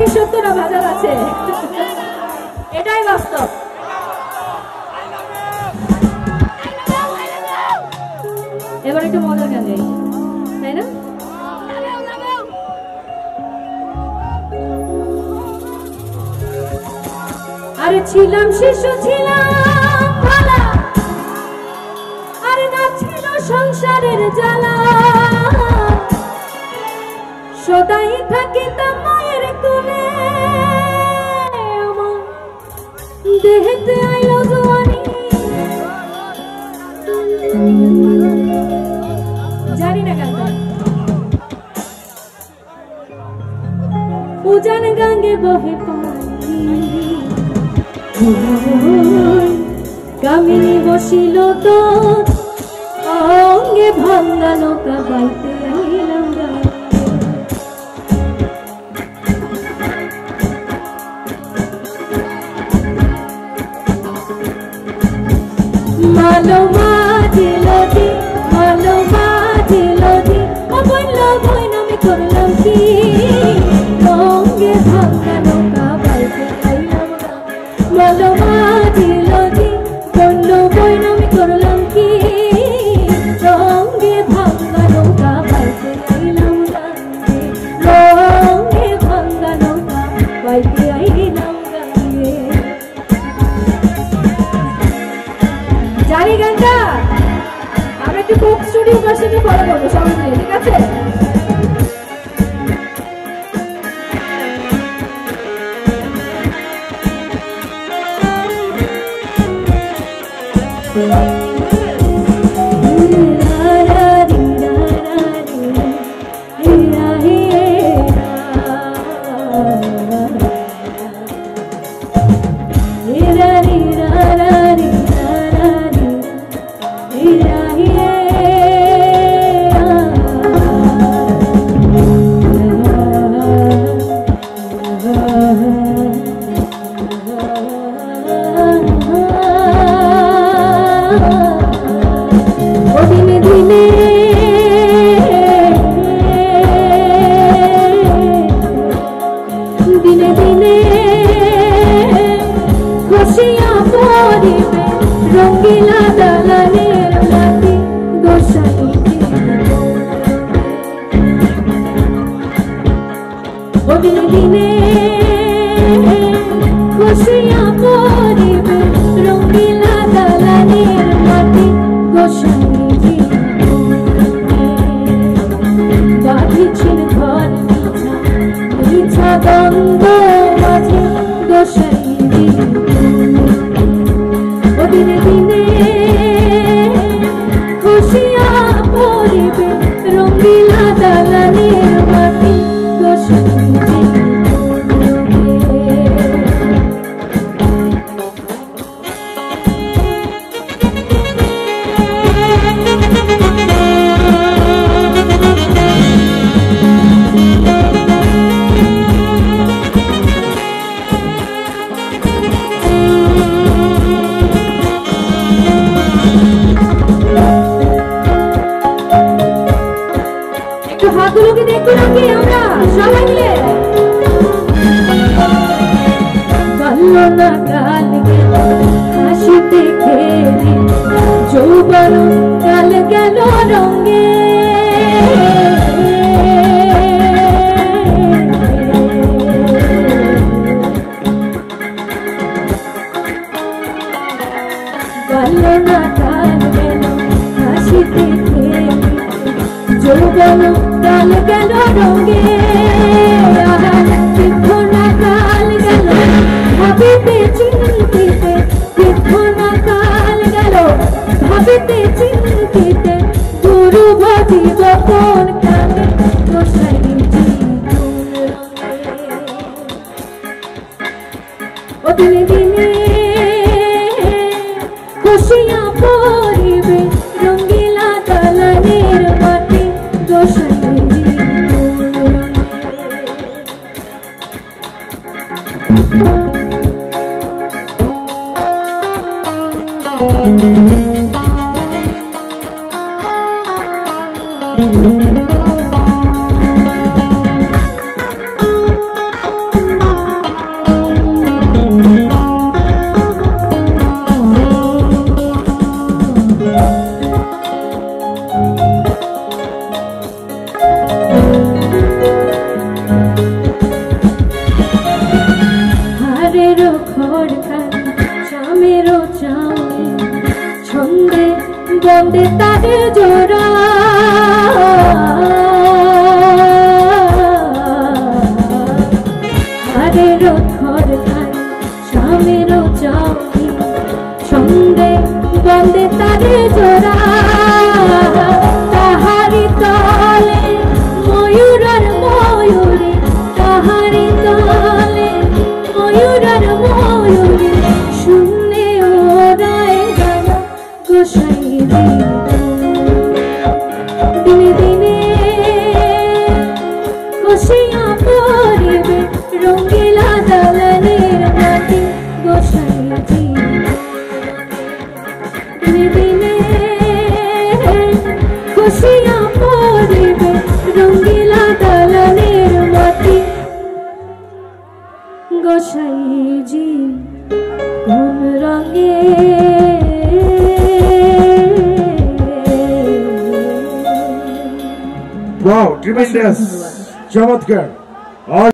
কি সত্য না বাজার আছে, এটাই বাস্তব। এবার একটু মজার গান গাই, তাই না? আরে ছিলাম শিশু ছিলাম ভালা, আরে না ছিল সংসারের জ্বালা, সদাই থাকিতাম মায়ের কোলে, আমার দেহেতে আইলো জোয়ানি। জানি না গানটা। উজান গাঙ্গে বহে পানি, কামিনী বসিল তো অঙ্গে, ভাঙ্গা নৌকা বাইতে আইলাম মালো মাঝিলতি, মালো মাঝিলতি, ও বইল বইন আমি করলাম কি, অঙ্গে ভাঙ্গা নৌকা বাইতে আইলাম। মালো মাঝিলতি, বইল বইন আমি করলাম কি, অঙ্গে ভাঙ্গা নৌকা বাইতে আইলাম, অঙ্গে ভাঙ্গা নৌকা বাইতে আইলাম। জানি গানটা আমরা একটু কোক স্টুডিও ভার্সনে ফলো করবো সবাই মিলে, ঠিক আছে? রঙ্গিলা দালানের মাটি গোসাই বন্দে তারে জোড়া হারের ঘর ধান স্বামীর চাকরি সন্দে বন্দে তারে জোড়া তাহারি তলে ময়ূরার ময়ূরে তাহারি তলে ময়ূরার ময়ূরে শূন্যে ওরায় গানা গোসাই দিনে দিনে বসিয়া পড়িবে রঙ্গিলা দালানের মাটি গোসাইজি দিনে দিনে বসিয়া পড়িবে রঙ্গিলা দালানের মাটি গোসাইজি কোন রঙে Wow, tremendous! Chamatkar!